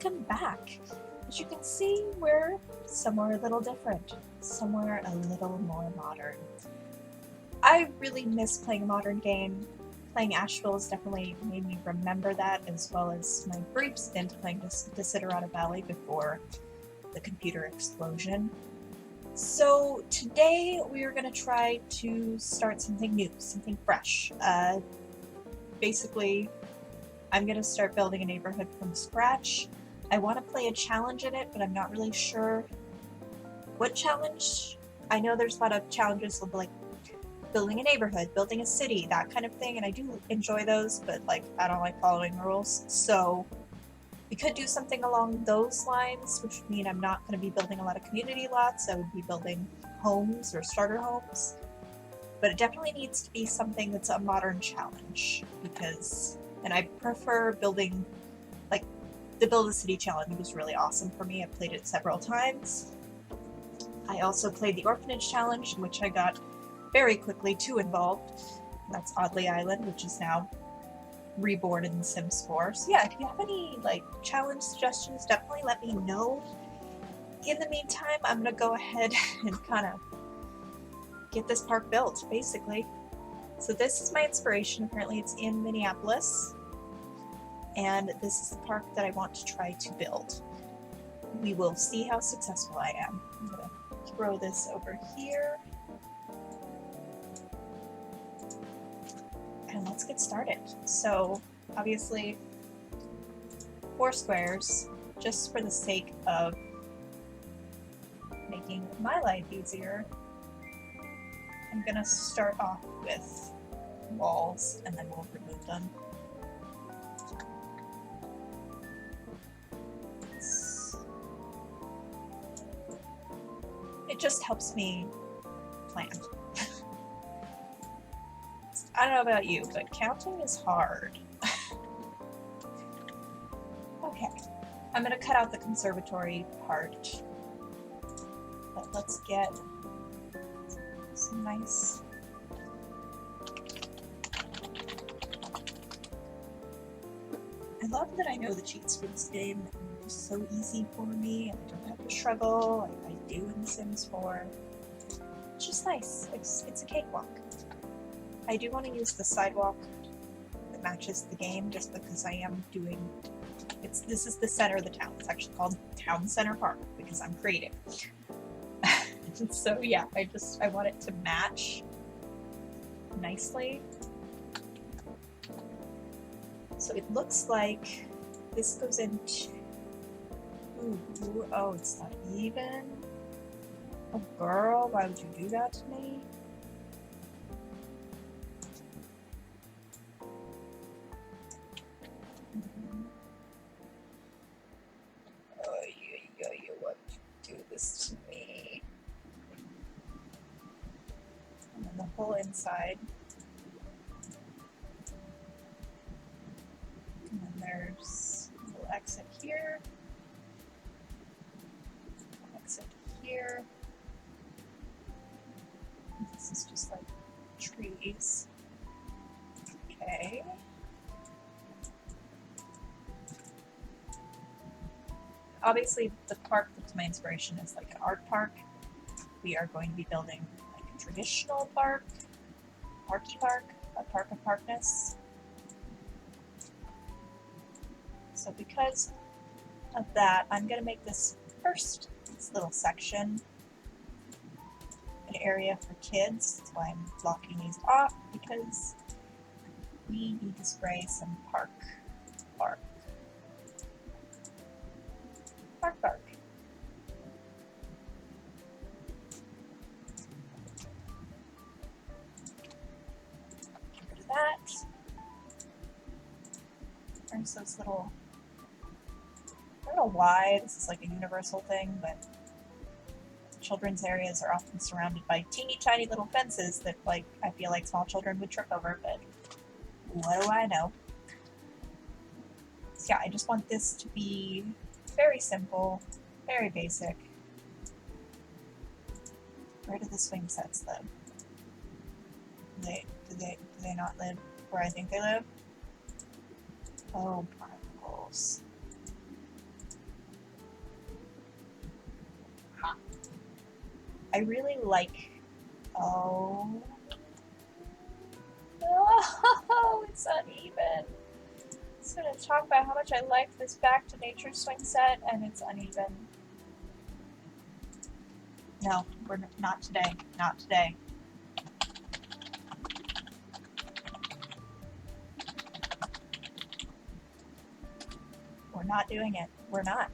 welcome back. As you can see, we're somewhere a little different, somewhere a little more modern. I really miss playing a modern game. Playing Asheville has definitely made me remember that, as well as my brief stint playing Desiderata Valley before the computer explosion. So today we are going to try to start something new, something fresh. Basically, I'm going to start building a neighborhood from scratch. I want to play a challenge in it, but I'm not really sure what challenge. I know there's a lot of challenges of like building a neighborhood, building a city, that kind of thing, and I do enjoy those, but like I don't like following rules. So we could do something along those lines, which would mean I'm not going to be building a lot of community lots. I would be building homes or starter homes. But it definitely needs to be something that's a modern challenge, because, and I prefer building, like, the Build a City challenge was really awesome for me. I played it several times. I also played the Orphanage challenge, in which I got very quickly too involved. That's Oddly Island, which is now reborn in Sims 4. So yeah, if you have any like challenge suggestions, definitely let me know. In the meantime, I'm gonna go ahead and kind of get this park built, basically. So this is my inspiration. Apparently it's in Minneapolis, and this is the park that I want to try to build. We will see how successful I am. I'm gonna throw this over here. And let's get started. So obviously 4 squares, just for the sake of making my life easier. I'm gonna start off with walls and then we'll remove them. It just helps me plan. I don't know about you, but counting is hard. Okay, I'm gonna cut out the conservatory part, but let's get some nice... I love that I know the cheats for this game, and it's just so easy for me, and I don't have to struggle like I do in Sims 4. It's just nice. It's a cakewalk. I do want to use the sidewalk that matches the game, just because I am doing... This is the center of the town. It's actually called Town Center Park, because I'm creative. So yeah, I want it to match nicely. So it looks like this goes into... Ooh, oh, it's not even? Oh girl, why would you do that to me? Oh, you want to do this to me? And then the whole inside. And then there's a little exit here. Exit here. This is just like trees. Okay. Obviously, the park that's my inspiration is like an art park. We are going to be building like a traditional park, parky park, a park of parkness. So because of that, I'm going to make this little section an area for kids. That's why I'm blocking these off, because we need to spray some park. Get rid of that. There's those little... I don't know why this is like a universal thing, but children's areas are often surrounded by teeny tiny little fences that, like, I feel like small children would trip over, but what do I know? So yeah, I just want this to be very simple, very basic. Where do the swing sets live? Do they not live where I think they live? Oh, particles. I really like, oh, no, it's uneven. I'm going to talk about how much I like this Back to Nature swing set, and it's uneven. No, we're not today. Not today. We're not doing it. We're not.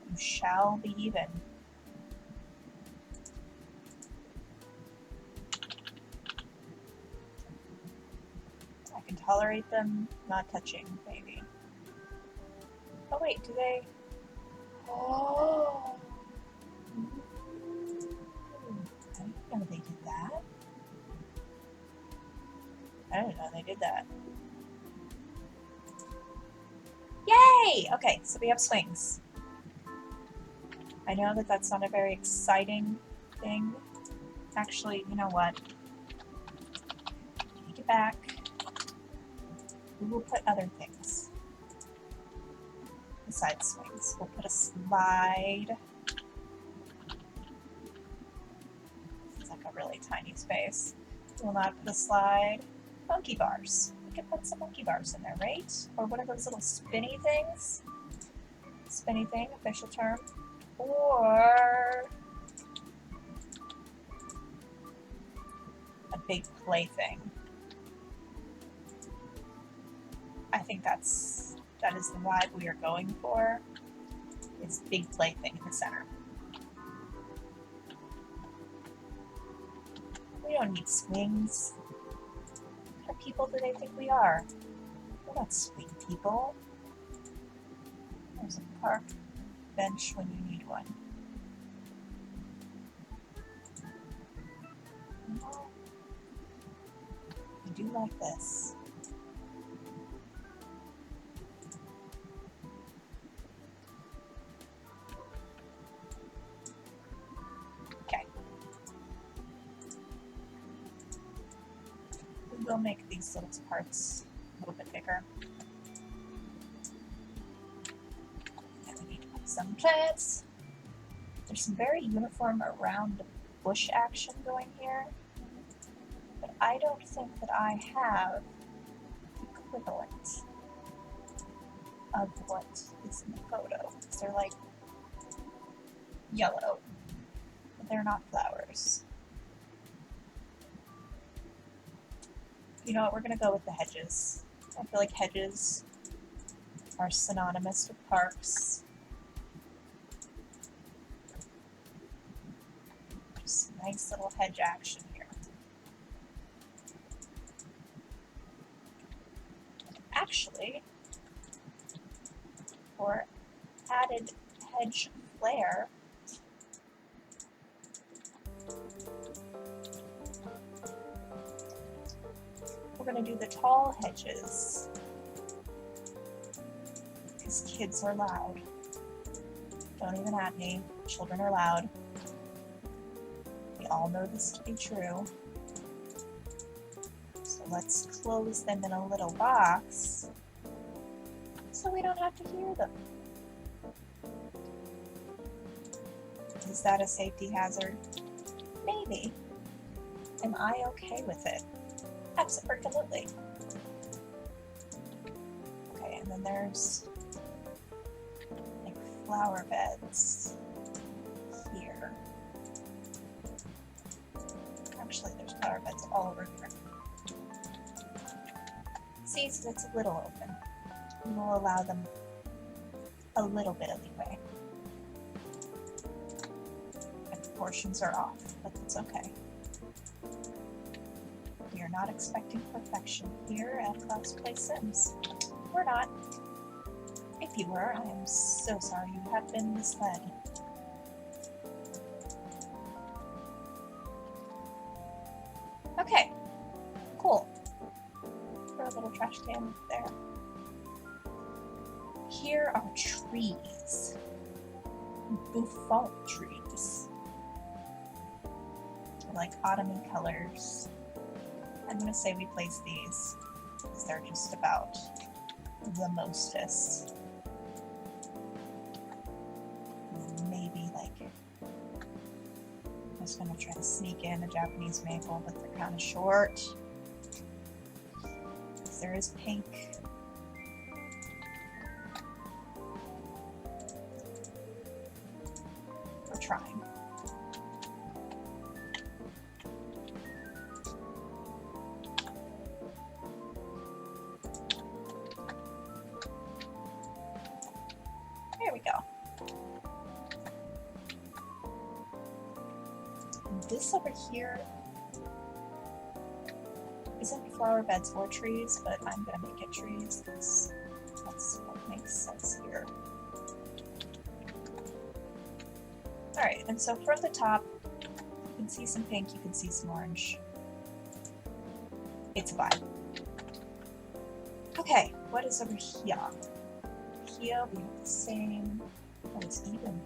You shall be even. I can tolerate them not touching, maybe. Oh wait, do they? Oh! I didn't know they did that. I didn't know they did that. Yay! Okay, so we have swings. I know that that's not a very exciting thing. Actually, you know what? Take it back. We will put other things besides swings. We'll put a slide. It's like a really tiny space. We'll not put a slide. Monkey bars. We could put some monkey bars in there, right? Or one of those little spinny things. Spinny thing, official term. Or a big plaything. I think that is the vibe we are going for. It's big plaything in the center. We don't need swings. What kind of people do they think we are? We're not swing people. There's a park bench when you need one. I do like this. Okay. We will make these little parts a little bit bigger. Some plants. There's some very uniform around the bush action going here, but I don't think that I have the equivalent of what is in the photo. They're like yellow, but they're not flowers. You know what, we're gonna go with the hedges. I feel like hedges are synonymous with parks. Nice little hedge action here. Actually, for added hedge flair, we're going to do the tall hedges because kids are loud. Don't even at me. Children are loud. We all know this to be true. So let's close them in a little box so we don't have to hear them. Is that a safety hazard? Maybe. Am I okay with it? Absolutely. Okay, and then there's like flower beds here. Actually, there's flower beds all over here. See, so it's a little open. We will allow them a little bit of leeway. The proportions are off, but that's okay. We are not expecting perfection here at Class Play Sims. We're not. If you were, I am so sorry you have been misled. Okay, cool. Throw a little trash can there. Here are trees. Buffon trees. They're like autumny colors. I'm going to say we place these because they're just about the mostest. Maybe like just gonna try to sneak in a Japanese maple, but they're kind of short. There is pink. We're trying. There we go. And this over here isn't flower beds or trees, but I'm gonna make it trees because that's what makes sense here. Alright, and so from the top, you can see some pink, you can see some orange. It's a vibe. Okay, what is over here? Here we have the same. Oh, it's even.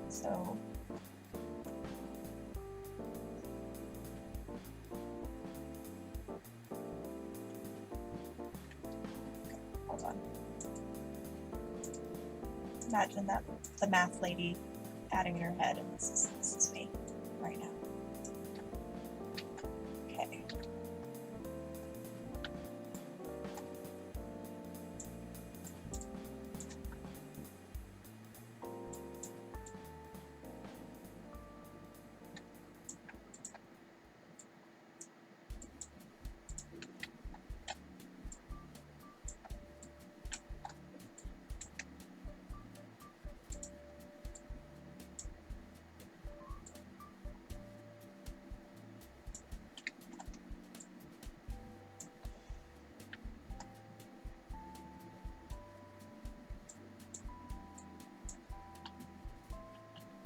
So hold on. Imagine that the math lady adding in her head, and this is me right now. Okay.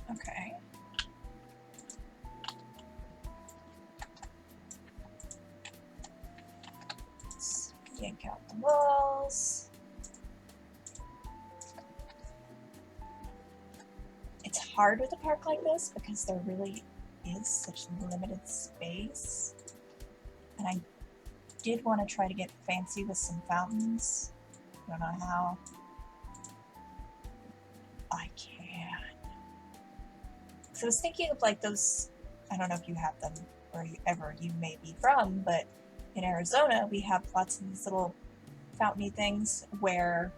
Okay. Let's yank out the walls. It's hard with a park like this because there really is such limited space. And I did want to try to get fancy with some fountains. I don't know how. I can. So I was thinking of like those, I don't know if you have them wherever you may be from, but in Arizona we have lots of these little fountainy things where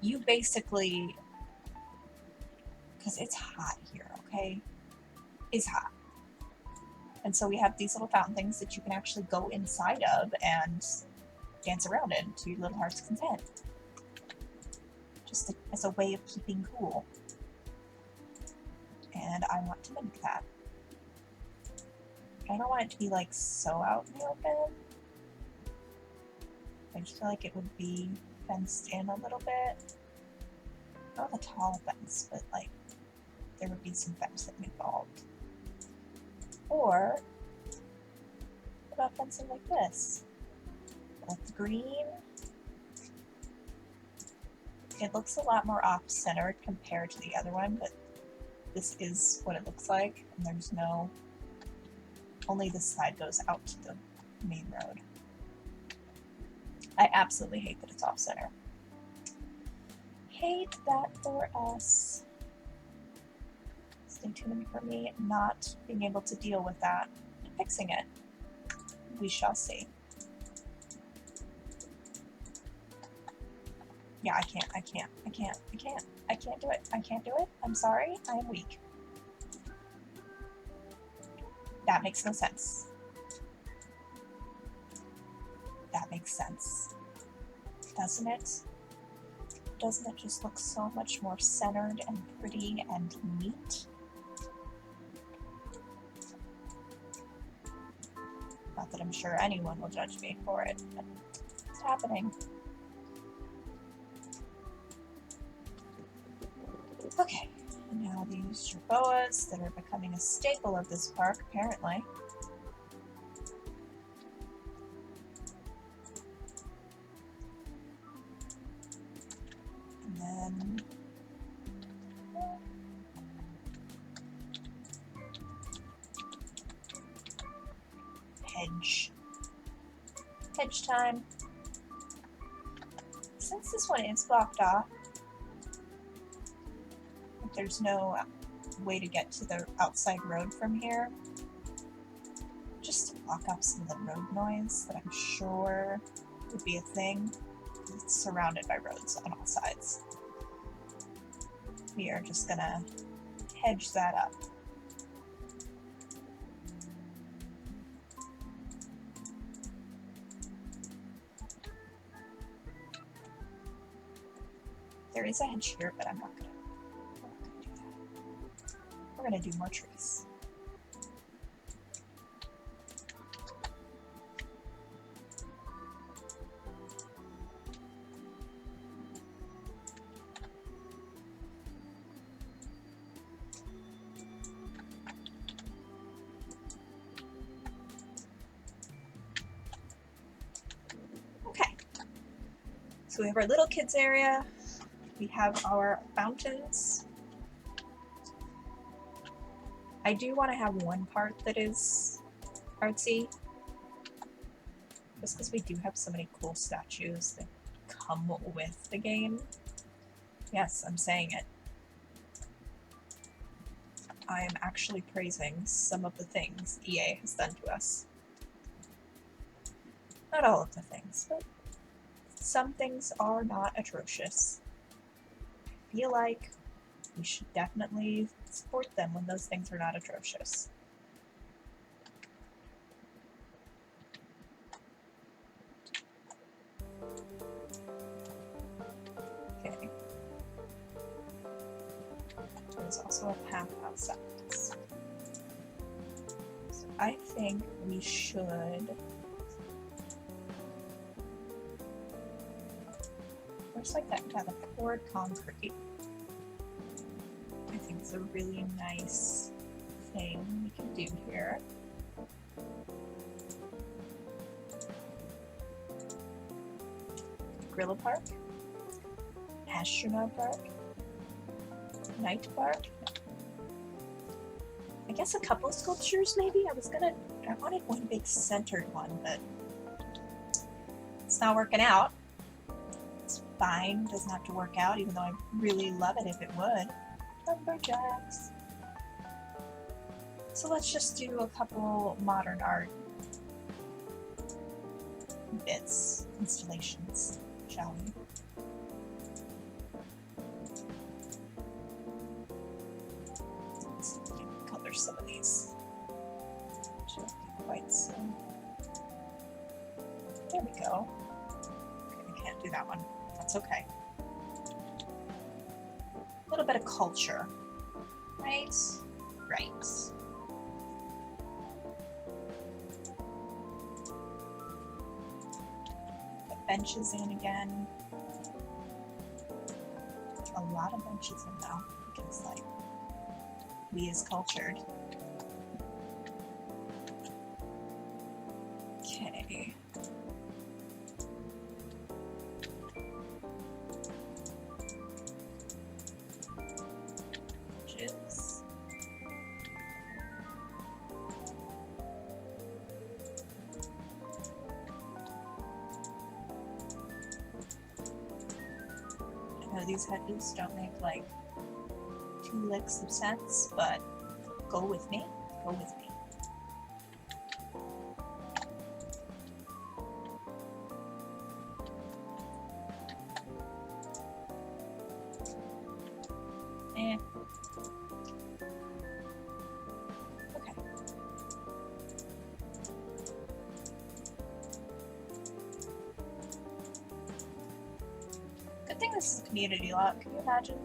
you basically, because it's hot here, okay? It's hot. And so we have these little fountain things that you can actually go inside of and dance around in to your little heart's content. Just as a way of keeping cool. And I want to mimic that. I don't want it to be like so out in the open. I just feel like it would be fenced in a little bit. Not a tall fence, but like there would be some fencing involved. Or what about fencing like this? Like the green. It looks a lot more off-centered compared to the other one, but this is what it looks like, and there's no, only this side goes out to the main road. I absolutely hate that it's off-center. Hate that for us. Stay tuned for me not being able to deal with that and fixing it. We shall see. Yeah, I can't do it. I can't do it. I'm sorry, I am weak. That makes no sense. That makes sense. Doesn't it? Doesn't it just look so much more centered and pretty and neat? Not that I'm sure anyone will judge me for it, but it's happening. Okay, and now these jerboas that are becoming a staple of this park, apparently. And then hedge. Hedge time. Since this one is blocked off, there's no way to get to the outside road from here. Just to block up some of the road noise that I'm sure would be a thing. It's surrounded by roads on all sides. We are just gonna hedge that up. There is a hedge here, but I'm not gonna do that. We're gonna do more trees. Okay. So we have our little kids area. We have our fountains. I do want to have one part that is artsy, just because we do have so many cool statues that come with the game. Yes, I'm saying it. I am actually praising some of the things EA has done to us. Not all of the things, but some things are not atrocious. I feel like we should definitely support them when those things are not atrocious. Okay. There's also a path outside. So I think we should... Looks like that kind of poured concrete. I think it's a really nice thing we can do here. Gorilla Park, Astronaut Park, Night Park. I guess a couple sculptures maybe? I wanted one big centered one, but it's not working out. It's fine, doesn't have to work out, even though I really love it if it would. Lumberjacks. So let's just do a couple modern art bits, installations, shall we? Let's color some of these. Should not be quite so. There we go. Okay, we can't do that one. That's okay. A little bit of culture, right? Right. Put benches in again. A lot of benches in now, because like we is cultured. Okay. These hedges don't make like 2 licks of sense, but go with me. Go with me. Okay. Good thing this is a community lot. Can you imagine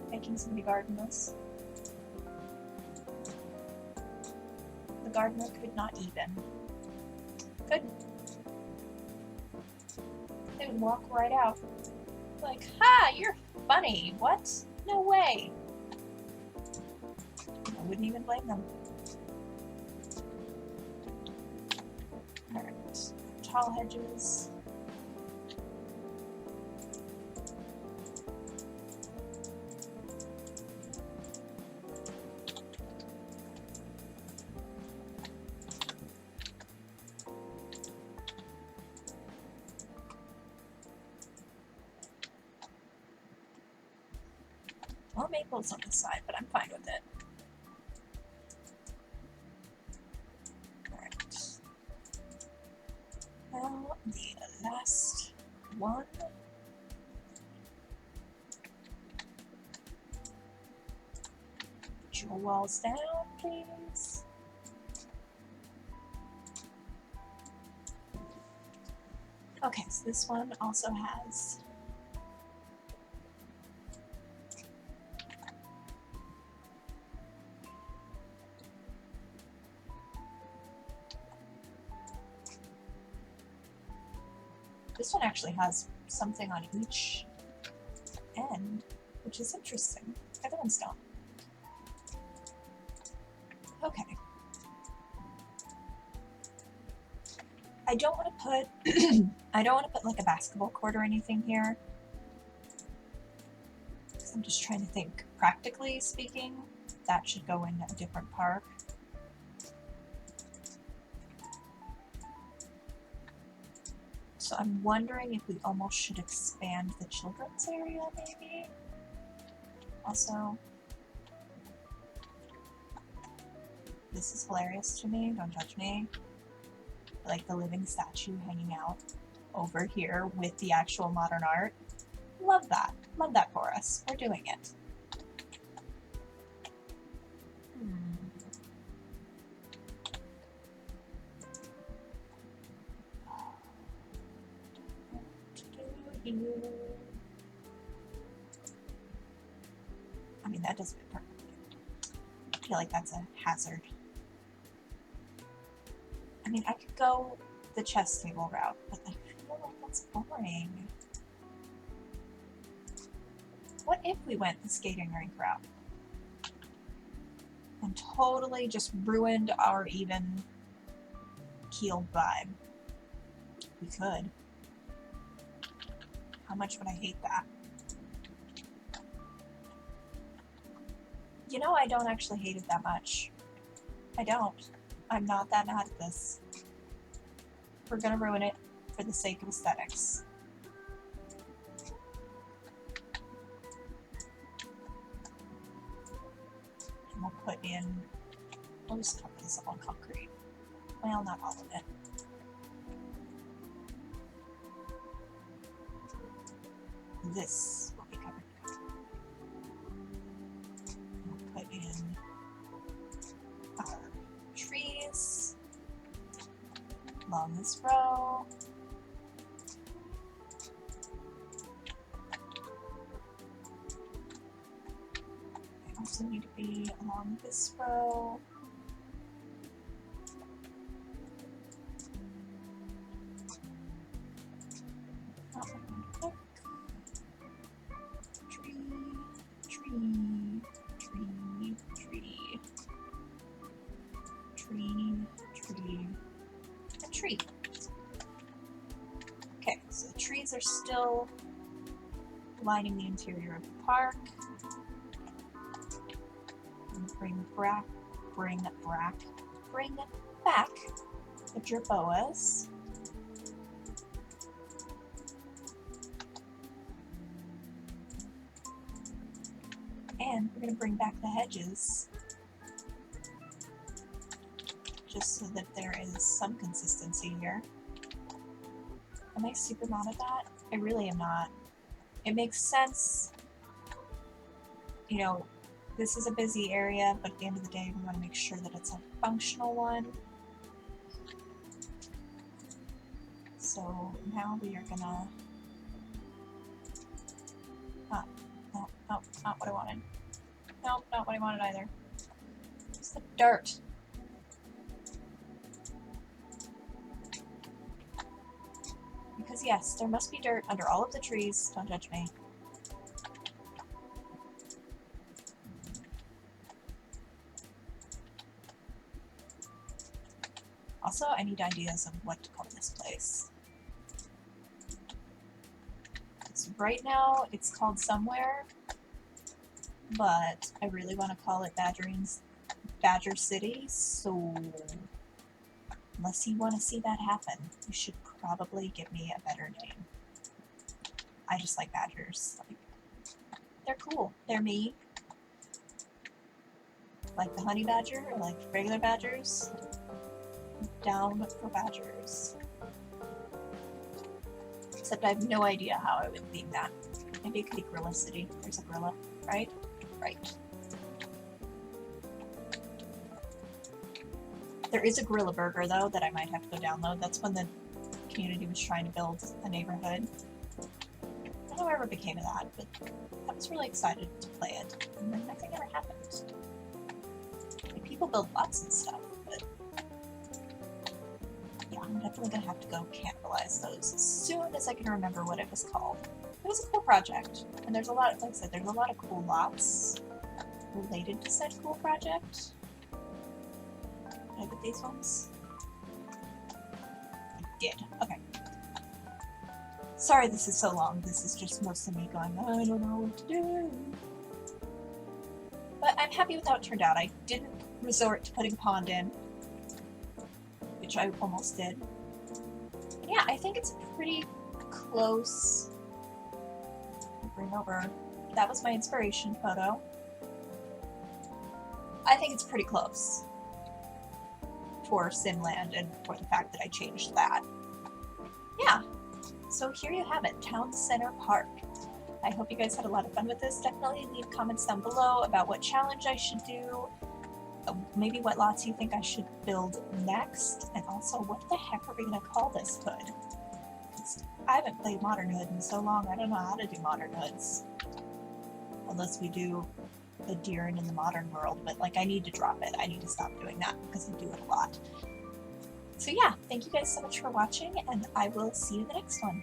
making somebody garden this? The gardener could not even. Couldn't. They would walk right out. Like, ha, you're funny. What? No way. I wouldn't even blame them. Alright. Tall hedges. More maples on the side, but I'm fine with it. Now the last one. Put your walls down, please. Okay, so this one also has this one actually has something on each end, which is interesting. Other ones don't. Okay. I don't want to put I don't want to put like a basketball court or anything here. Because I'm just trying to think, practically speaking, that should go in a different park. So I'm wondering if we almost should expand the children's area, maybe? Also, this is hilarious to me, don't judge me. Like the living statue hanging out over here with the actual modern art. Love that. Love that for us. We're doing it. I mean, that doesn't fit perfectly. I feel like that's a hazard. I mean, I could go the chess table route, but I feel like that's boring. What if we went the skating rink route? And totally just ruined our even keeled vibe. We could. How much would I hate that? You know, I don't actually hate it that much. I don't. I'm not that mad at this. We're gonna ruin it for the sake of aesthetics. And we'll put in, we'll just cover this up on concrete. Well, not all of it. This will be covered in concrete. We'll put in our trees along this row. They also need to be along this row. Tree, tree, tree, tree, tree, tree, a tree. Okay, so the trees are still lining the interior of the park. And bring back the jerboas. And we're going to bring back the hedges, just so that there is some consistency here. Am I super mad at that? I really am not. It makes sense. You know, this is a busy area, but at the end of the day, we want to make sure that it's a functional one. So now we are gonna... No, not what I wanted. Nope, not what I wanted either. It's the dirt. Because yes, there must be dirt under all of the trees. Don't judge me. Also, I need ideas of what to call this place. So right now, it's called Somewhere, but I really want to call it Badger City, so unless you want to see that happen, you should probably give me a better name. I just like badgers. Like, they're cool. They're me. Like the honey badger, or like regular badgers. Down for badgers. Except I have no idea how I would theme that. Maybe it could be Gorilla City. There's a gorilla, right? Right. There is a Gorilla Burger, though, that I might have to go download. That's when the community was trying to build a neighborhood. I don't know whatever became of that, but I was really excited to play it, and then nothing ever happened. Like, people build lots and stuff, but yeah, I'm definitely gonna have to go cannibalize those as soon as I can remember what it was called. It was a cool project, and there's a lot, like I said, there's a lot of cool lots related to said cool project. Did I get these ones? I did. Okay. Sorry this is so long. This is just mostly me going, I don't know what to do. But I'm happy with how it turned out. I didn't resort to putting pond in, which I almost did. And yeah, I think it's pretty close. Bring over. That was my inspiration photo. I think it's pretty close for Simland and for the fact that I changed that. Yeah, so here you have it, Town Center Park. I hope you guys had a lot of fun with this. Definitely leave comments down below about what challenge I should do, maybe what lots you think I should build next, and also what the heck are we going to call this hood? I haven't played Modern Hood in so long, I don't know how to do Modern Hoods. Unless we do a deer in the modern world, but like I need to drop it. I need to stop doing that because I do it a lot. So yeah, thank you guys so much for watching, and I will see you in the next one.